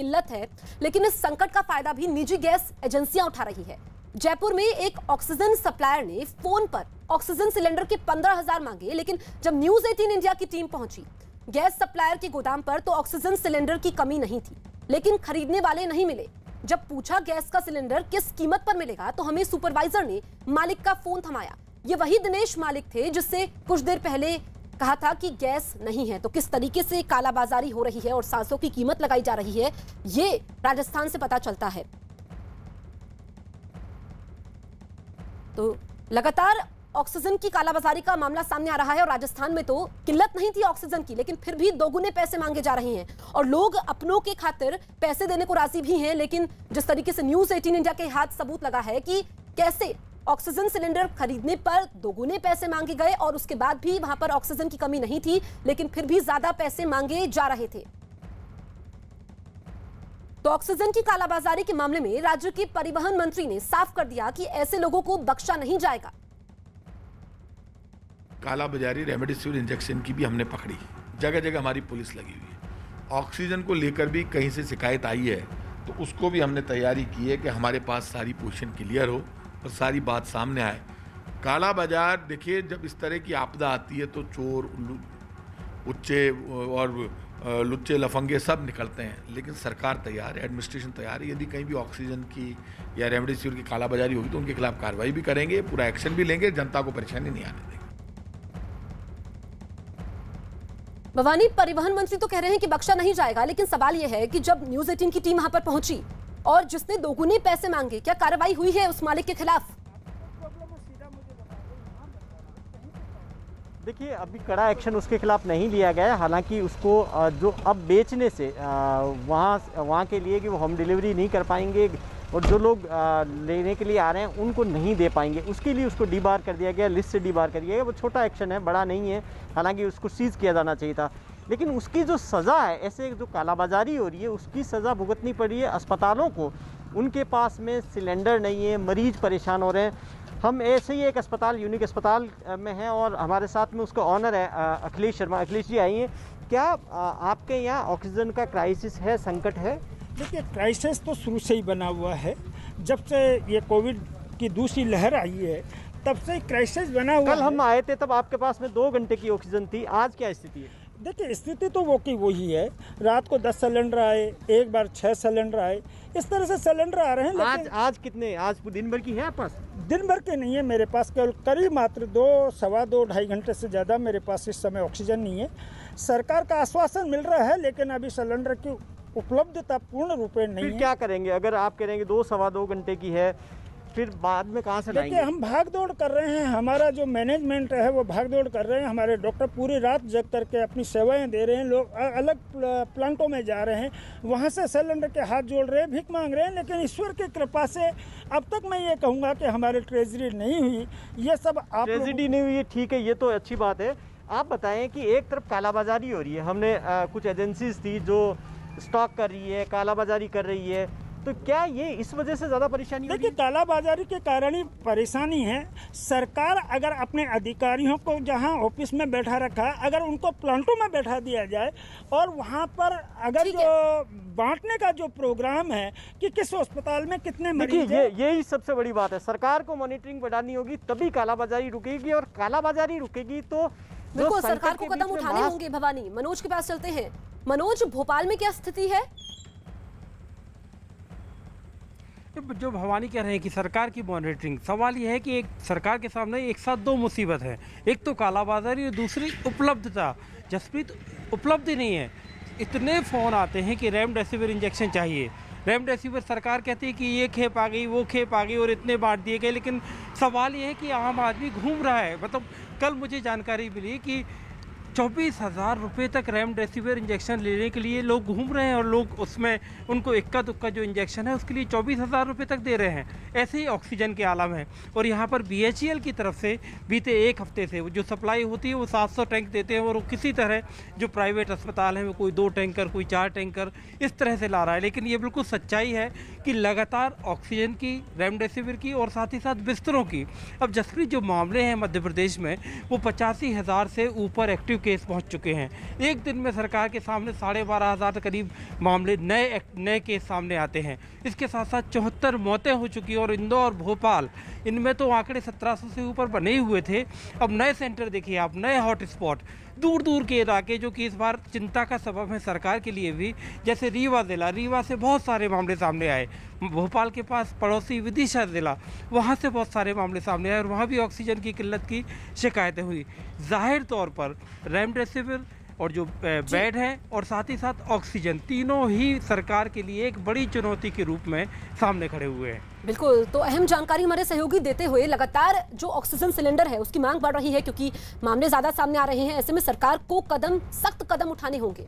किल्लत है, लेकिन इस संकट का फायदा भी निजी गैस एजेंसियां उठा रही है। जयपुर में एक ऑक्सीजन सप्लायर ने फोन पर ऑक्सीजन सिलेंडर के 15,000 मांगे, लेकिन जब न्यूज 18 इंडिया की टीम पहुंची गैस सप्लायर के गोदाम पर तो ऑक्सीजन सिलेंडर की कमी नहीं थी, लेकिन खरीदने वाले नहीं मिले। जब पूछा गैस का सिलेंडर किस कीमत पर मिलेगा तो हमें सुपरवाइजर ने मालिक का फोन थमाया। ये वही दिनेश मालिक थे जिससे कुछ देर पहले कहा था कि गैस नहीं है। तो किस तरीके से कालाबाजारी हो रही है और सांसों की कीमत लगाई जा रही है, ये राजस्थान से पता चलता है। तो लगातार ऑक्सीजन की कालाबाजारी का मामला सामने आ रहा है और राजस्थान में तो किल्लत नहीं थी ऑक्सीजन की, लेकिन फिर भी दोगुने पैसे मांगे जा रहे हैं और लोग अपनों के खातिर पैसे देने को राजी भी हैं। लेकिन जिस तरीके से न्यूज 18 इंडिया के हाथ सबूत लगा है कि कैसे ऑक्सीजन सिलेंडर खरीदने पर दोगुने पैसे मांगे गए और उसके बाद भी वहां पर ऑक्सीजन की कमी नहीं थी, लेकिन फिर भी ज्यादा पैसे मांगे जा रहे थे। तो ऑक्सीजन की कालाबाजारी के मामले में राज्य के परिवहन मंत्री ने साफ कर दिया कि ऐसे लोगों को बख्शा नहीं जाएगा। कालाबाजारी रेमडेसिविर इंजेक्शन की भी हमने पकड़ी, जगह जगह हमारी पुलिस लगी हुई है। ऑक्सीजन को लेकर भी कहीं से शिकायत आई है तो उसको भी हमने तैयारी की है कि हमारे पास सारी पोजीशन क्लियर हो और सारी बात सामने आए। काला बाजार देखिए, जब इस तरह की आपदा आती है तो चोर उच्चे और लुच्चे लफंगे सब निकलते हैं, लेकिन सरकार तैयार है, एडमिनिस्ट्रेशन तैयार है। यदि कहीं भी ऑक्सीजन की या रेमडेसिविर की कालाबाजारी होगी तो उनके खिलाफ कार्रवाई भी करेंगे, पूरा एक्शन भी लेंगे, जनता को परेशानी नहीं आने देंगे। भवानी, परिवहन मंत्री तो कह रहे हैं कि बख्शा नहीं जाएगा, लेकिन सवाल यह है कि जब न्यूज 18 की टीम वहां पर पहुंची और जिसने दोगुने पैसे मांगे, क्या कार्रवाई हुई है उस मालिक के खिलाफ? देखिए, अभी कड़ा एक्शन उसके खिलाफ नहीं लिया गया है। हालांकि उसको जो अब बेचने से वहाँ के लिए कि वो होम डिलीवरी नहीं कर पाएंगे और जो लोग लेने के लिए आ रहे हैं उनको नहीं दे पाएंगे, उसके लिए उसको डीबार कर दिया गया, लिस्ट से डीबार कर दिया गया। वो छोटा एक्शन है, बड़ा नहीं है। हालांकि उसको सीज किया जाना चाहिए था, लेकिन उसकी जो सज़ा है, ऐसे जो कालाबाजारी हो रही है उसकी सज़ा भुगतनी पड़ी है अस्पतालों को। उनके पास में सिलेंडर नहीं है, मरीज परेशान हो रहे हैं। हम ऐसे ही एक अस्पताल, यूनिक अस्पताल में हैं और हमारे साथ में उसका ऑनर है अखिलेश शर्मा। अखिलेश जी आइए, क्या आपके यहाँ ऑक्सीजन का क्राइसिस है, संकट है? देखिए, क्राइसिस तो शुरू से ही बना हुआ है। जब से ये कोविड की दूसरी लहर आई है तब से क्राइसिस बना हुआ है। कल हम आए थे तब आपके पास में 2 घंटे की ऑक्सीजन थी, आज क्या स्थिति है? देखिए, स्थिति तो वो की वही है। रात को 10 सिलेंडर आए, एक बार 6 सिलेंडर आए, इस तरह से सिलेंडर आ रहे हैं। लेकिन आज कितने? आज दिन भर की है पास? दिन भर के नहीं है मेरे पास, केवल करीब मात्र 2, सवा 2, ढाई घंटे से ज़्यादा मेरे पास इस समय ऑक्सीजन नहीं है। सरकार का आश्वासन मिल रहा है, लेकिन अभी सिलेंडर की उपलब्धता पूर्ण रूपेण नहीं है। क्या करेंगे अगर आप करेंगे 2, सवा 2 घंटे की है, फिर बाद में कहाँ से लाएंगे? देखिए, हम भाग दौड़ कर रहे हैं, हमारा जो मैनेजमेंट है वो भाग दौड़ कर रहे हैं। हमारे डॉक्टर पूरी रात जग करके अपनी सेवाएं दे रहे हैं। लोग अलग प्लांटों में जा रहे हैं, वहाँ से सिलेंडर के हाथ जोड़ रहे हैं, भीख मांग रहे हैं। लेकिन ईश्वर की कृपा से अब तक मैं ये कहूँगा कि हमारी ट्रेजरी नहीं हुई। ये सब आप ट्रेजरी नहीं हुई, ठीक है, ये तो अच्छी बात है। आप बताएं कि एक तरफ कालाबाजारी हो रही है, हमने कुछ एजेंसीज थी जो स्टॉक कर रही है, कालाबाजारी कर रही है, तो क्या ये इस वजह से ज़्यादा परेशानी होगी? देखिए, कालाबाजारी के कारण ही परेशानी है। सरकार अगर अपने अधिकारियों को जहां ऑफिस में बैठा रखा, अगर उनको प्लांटों में बैठा दिया जाए और वहां पर अगर जो बांटने का जो प्रोग्राम है कि किस अस्पताल में कितने मरीज हैं, यही सबसे बड़ी बात है। सरकार को मॉनिटरिंग बढ़ानी होगी, तभी कालाबाजारी रुकेगी, और कालाबाजारी रुकेगी तो बिल्कुल सरकार को कदम उठाने होंगे। भवानी, मनोज के पास चलते हैं। मनोज, भोपाल में क्या स्थिति है? जो भवानी कह रहे हैं कि सरकार की मॉनिटरिंग, सवाल यह है कि एक सरकार के सामने एक साथ 2 मुसीबत है, एक तो कालाबाजारी और दूसरी उपलब्धता। जसप्रीत, उपलब्ध नहीं है। इतने फ़ोन आते हैं कि रेमडेसिविर इंजेक्शन चाहिए, रेमडेसिविर सरकार कहती है कि ये खेप आ गई, वो खेप आ गई और इतने बांट दिए गए। लेकिन सवाल ये है कि आम आदमी घूम रहा है। मतलब कल मुझे जानकारी मिली कि 24,000 रुपये तक रेमडेसिविर इंजेक्शन लेने के लिए लोग घूम रहे हैं और लोग उसमें उनको इक्का दुक्का जो इंजेक्शन है उसके लिए 24,000 रुपये तक दे रहे हैं। ऐसे ही ऑक्सीजन के आलम है। और यहाँ पर BHEL की तरफ से बीते 1 हफ्ते से जो सप्लाई होती है वो 700 टैंक देते हैं और वो किसी तरह जो प्राइवेट अस्पताल है वो कोई 2 टैंकर, कोई 4 टैंकर इस तरह से ला रहा है। लेकिन ये बिल्कुल सच्चाई है कि लगातार ऑक्सीजन की, रेमडेसिविर की और साथ ही साथ बिस्तरों की, अब जसप्रीत जो मामले हैं मध्य प्रदेश में वो 85,000 से ऊपर एक्टिव केस पहुंच चुके हैं। एक दिन में सरकार के सामने 12,500 करीब मामले नए केस सामने आते हैं। इसके साथ साथ 74 मौतें हो चुकी और इंदौर, भोपाल, इनमें तो आंकड़े 1700 से ऊपर बने ही हुए थे। अब नए सेंटर देखिए आप, नए हॉटस्पॉट, दूर दूर के इलाके जो कि इस बार चिंता का सबब है सरकार के लिए भी, जैसे रीवा ज़िला, रीवा से बहुत सारे मामले सामने आए। भोपाल के पास पड़ोसी विदिशा ज़िला, वहाँ से बहुत सारे मामले सामने आए और वहाँ भी ऑक्सीजन की किल्लत की शिकायतें हुई। जाहिर तौर पर रेमडेसिविर और जो बेड है और साथ ही साथ ऑक्सीजन, तीनों ही सरकार के लिए एक बड़ी चुनौती के रूप में सामने खड़े हुए हैं। बिल्कुल, तो अहम जानकारी हमारे सहयोगी देते हुए, लगातार जो ऑक्सीजन सिलेंडर है उसकी मांग बढ़ रही है क्योंकि मामले ज्यादा सामने आ रहे हैं। ऐसे में सरकार को सख्त कदम उठाने होंगे।